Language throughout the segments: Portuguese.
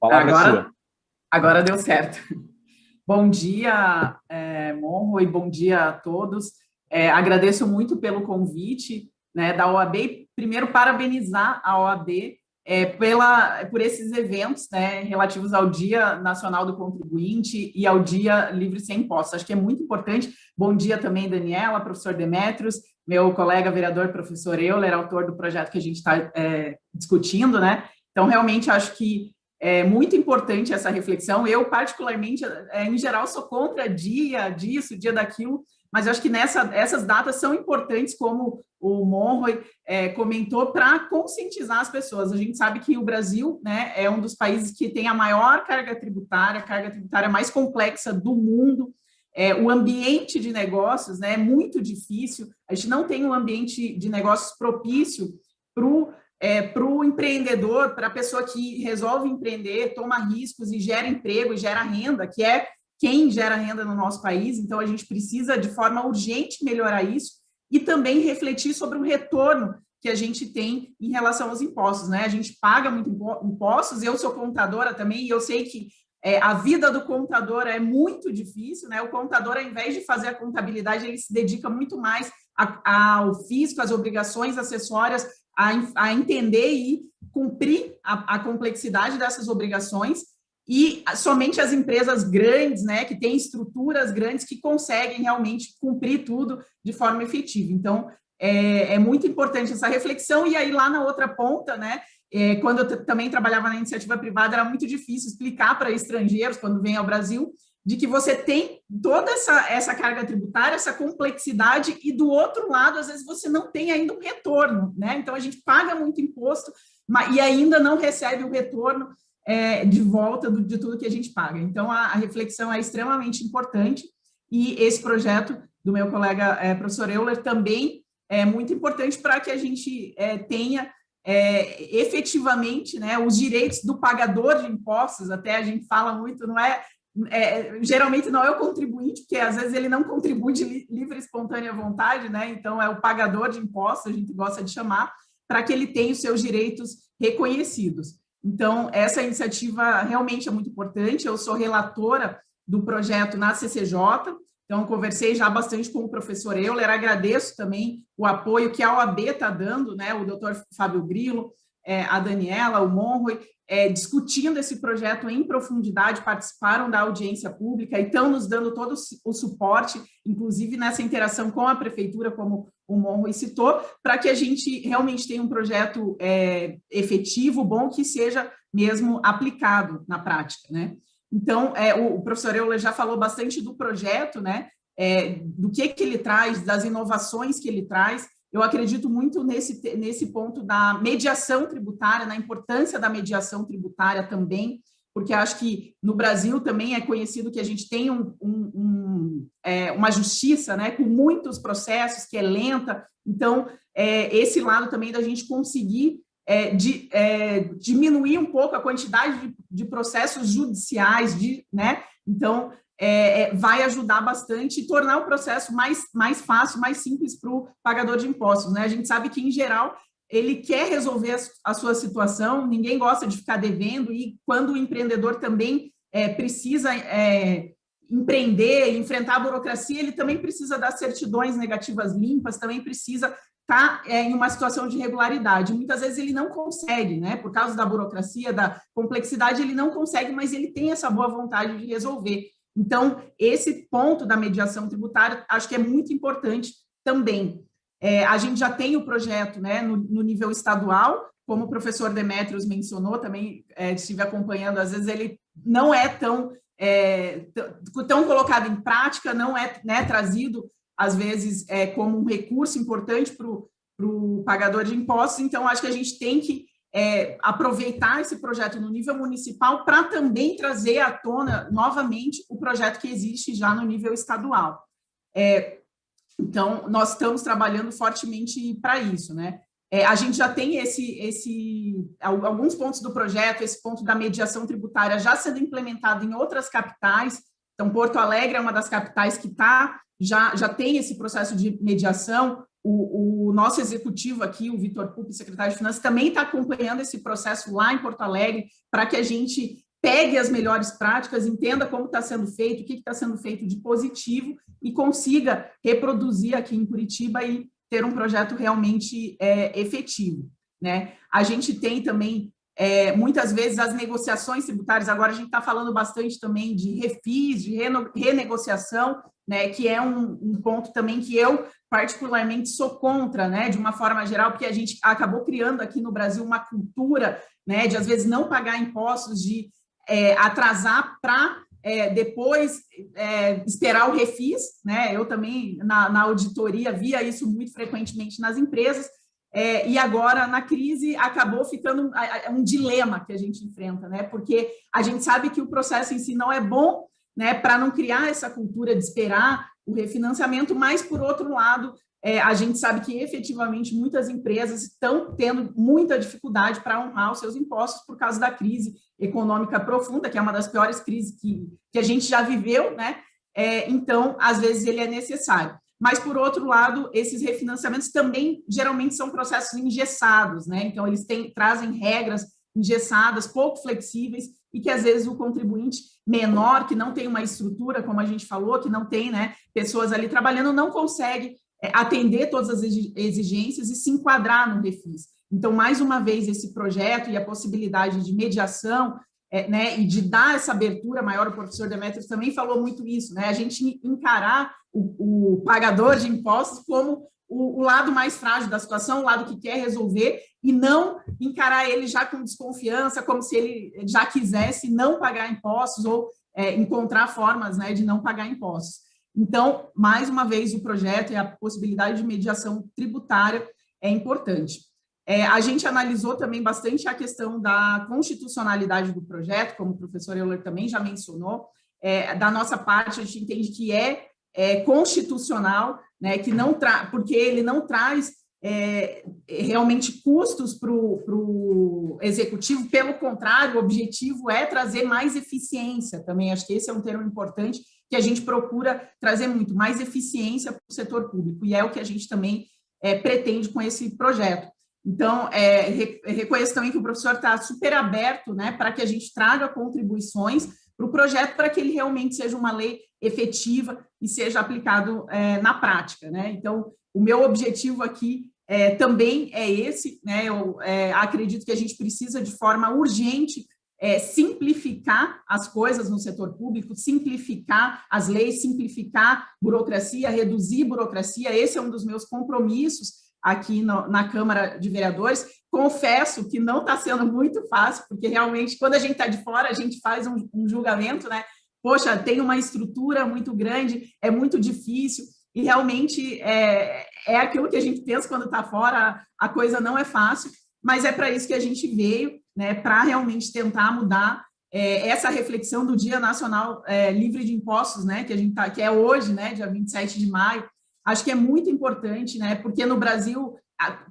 Palavra é Agora, sua. agora deu certo. Bom dia, Monro, e bom dia a todos. Agradeço muito pelo convite, né, da OAB. Primeiro, parabenizar a OAB por esses eventos, né, relativos ao Dia Nacional do Contribuinte e ao Dia Livre Sem Impostos. Acho que é muito importante. Bom dia também, Daniela, professor Demétrios, meu colega vereador, professor Euler, autor do projeto que a gente está discutindo, né? Então, realmente, acho que é muito importante essa reflexão. Eu, particularmente, em geral, sou contra dia disso, dia daquilo, mas eu acho que essas datas são importantes, como o Monroy comentou, para conscientizar as pessoas. A gente sabe que o Brasil, né, é um dos países que tem a maior carga tributária, a carga tributária mais complexa do mundo. O ambiente de negócios, né, é muito difícil. A gente não tem um ambiente de negócios propício para o empreendedor, para a pessoa que resolve empreender, toma riscos e gera emprego e gera renda, que é quem gera renda no nosso país. Então, a gente precisa, de forma urgente, melhorar isso e também refletir sobre o retorno que a gente tem em relação aos impostos, né? A gente paga muito impostos, eu sou contadora também, e eu sei que a vida do contador é muito difícil, né? O contador, ao invés de fazer a contabilidade, ele se dedica muito mais ao fisco, às obrigações acessórias, a entender e cumprir a complexidade dessas obrigações, e somente as empresas grandes, né, que têm estruturas grandes, que conseguem realmente cumprir tudo de forma efetiva. Então, é muito importante essa reflexão. E aí, lá na outra ponta, né, quando eu também trabalhava na iniciativa privada, era muito difícil explicar para estrangeiros, quando vêm ao Brasil, de que você tem toda essa carga tributária, essa complexidade, e do outro lado, às vezes, você não tem ainda um retorno, né? Então, a gente paga muito imposto e ainda não recebe o retorno de volta de tudo que a gente paga. Então, a reflexão é extremamente importante, e esse projeto do meu colega professor Euler também é muito importante para que a gente tenha efetivamente, né, os direitos do pagador de impostos. Até a gente fala muito, não geralmente não é o contribuinte, porque às vezes ele não contribui de livre e espontânea vontade, né? Então é o pagador de impostos, a gente gosta de chamar, para que ele tenha os seus direitos reconhecidos. Então, essa iniciativa realmente é muito importante. Eu sou relatora do projeto na CCJ, então conversei já bastante com o professor Euler, agradeço também o apoio que a OAB está dando, né? O doutor Fábio Grilo, a Daniela, o Monroy, discutindo esse projeto em profundidade, participaram da audiência pública e estão nos dando todo o suporte, inclusive nessa interação com a prefeitura, como o Monroy citou, para que a gente realmente tenha um projeto efetivo, bom, que seja mesmo aplicado na prática, né? Então, o professor Euler já falou bastante do projeto, né? Do que ele traz, das inovações que ele traz. Eu acredito muito nesse ponto da mediação tributária, na importância da mediação tributária também, porque acho que no Brasil também é conhecido que a gente tem uma justiça, né, com muitos processos, que é lenta. Então, esse lado também da gente conseguir diminuir um pouco a quantidade de processos judiciais, né? Então, vai ajudar bastante e tornar o processo mais fácil, mais simples para o pagador de impostos, né? A gente sabe que, em geral, ele quer resolver a sua situação, ninguém gosta de ficar devendo, e quando o empreendedor também precisa empreender, enfrentar a burocracia, ele também precisa das certidões negativas limpas, também precisa estar em uma situação de irregularidade. Muitas vezes ele não consegue, né? Por causa da burocracia, da complexidade, ele não consegue, mas ele tem essa boa vontade de resolver. Então, esse ponto da mediação tributária, acho que é muito importante também. A gente já tem o projeto, né, no nível estadual, como o professor Demétrios mencionou, também estive acompanhando, às vezes ele não é tão colocado em prática, não é, né, trazido, às vezes, como um recurso importante para o pagador de impostos. Então, acho que a gente tem que aproveitar esse projeto no nível municipal para também trazer à tona novamente o projeto que existe já no nível estadual. Então, nós estamos trabalhando fortemente para isso, né? A gente já tem alguns pontos do projeto, esse ponto da mediação tributária já sendo implementado em outras capitais. Então, Porto Alegre é uma das capitais que já tem esse processo de mediação. O nosso executivo aqui, o Vitor Pupi, secretário de Finanças, também está acompanhando esse processo lá em Porto Alegre, para que a gente pegue as melhores práticas, entenda como está sendo feito, o que está sendo feito de positivo e consiga reproduzir aqui em Curitiba e ter um projeto realmente efetivo, né? A gente tem também, muitas vezes, as negociações tributárias, agora a gente está falando bastante também de refis, de renegociação, né, que é um ponto também que eu particularmente sou contra, né, de uma forma geral, porque a gente acabou criando aqui no Brasil uma cultura, né, de às vezes não pagar impostos, de atrasar para depois esperar o refis, né? Eu também, na auditoria, via isso muito frequentemente nas empresas, e agora, na crise, acabou ficando um dilema que a gente enfrenta, né? Porque a gente sabe que o processo em si não é bom, né, para não criar essa cultura de esperar o refinanciamento, mas, por outro lado, a gente sabe que, efetivamente, muitas empresas estão tendo muita dificuldade para honrar os seus impostos por causa da crise econômica profunda, que é uma das piores crises que a gente já viveu, né? Então, às vezes, ele é necessário. Mas, por outro lado, esses refinanciamentos também, geralmente, são processos engessados, né? Então, eles trazem regras engessadas, pouco flexíveis, e que, às vezes, o contribuinte menor, que não tem uma estrutura, como a gente falou, que não tem, né, pessoas ali trabalhando, não consegue atender todas as exigências e se enquadrar no refis. Então, mais uma vez, esse projeto e a possibilidade de mediação, né, e de dar essa abertura maior, o professor Demetrios também falou muito isso, né, a gente encarar o pagador de impostos como o lado mais frágil da situação, o lado que quer resolver, e não encarar ele já com desconfiança, como se ele já quisesse não pagar impostos ou encontrar formas, né, de não pagar impostos. Então, mais uma vez, o projeto e a possibilidade de mediação tributária é importante. A gente analisou também bastante a questão da constitucionalidade do projeto, como o professor Euler também já mencionou. Da nossa parte, a gente entende que é constitucional, né, que não porque ele não traz realmente custos para o executivo, pelo contrário, o objetivo é trazer mais eficiência também, acho que esse é um termo importante, que a gente procura trazer muito, mais eficiência para o setor público, e é o que a gente também pretende com esse projeto. Então, reconheço também que o professor está super aberto, né, para que a gente traga contribuições para o projeto, para que ele realmente seja uma lei efetiva e seja aplicado na prática, né? Então, o meu objetivo aqui também é esse, né? Eu acredito que a gente precisa, de forma urgente, simplificar as coisas no setor público, simplificar as leis, simplificar burocracia, reduzir burocracia. Esse é um dos meus compromissos aqui na Câmara de Vereadores. Confesso que não está sendo muito fácil, porque realmente, quando a gente está de fora, a gente faz um julgamento, né? Poxa, tem uma estrutura muito grande, é muito difícil, e realmente é aquilo que a gente pensa quando está fora, a coisa não é fácil, mas é para isso que a gente veio, né, para realmente tentar mudar essa reflexão do Dia Nacional Livre de Impostos, né, que é hoje, né, dia 27 de maio. Acho que é muito importante, né, porque no Brasil,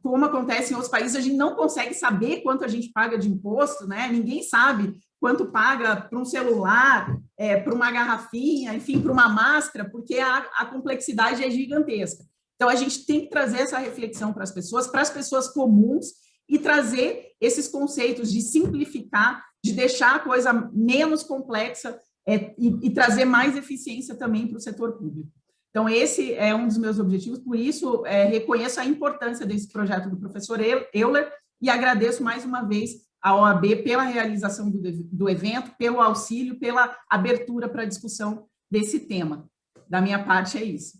como acontece em outros países, a gente não consegue saber quanto a gente paga de imposto, né? Ninguém sabe quanto paga para um celular, para uma garrafinha, enfim, para uma máscara, porque a complexidade é gigantesca. Então, a gente tem que trazer essa reflexão para as pessoas comuns, e trazer esses conceitos de simplificar, de deixar a coisa menos complexa e trazer mais eficiência também para o setor público. Então, esse é um dos meus objetivos, por isso, reconheço a importância desse projeto do professor Euler e agradeço mais uma vez à OAB pela realização do evento, pelo auxílio, pela abertura para a discussão desse tema. Da minha parte, é isso.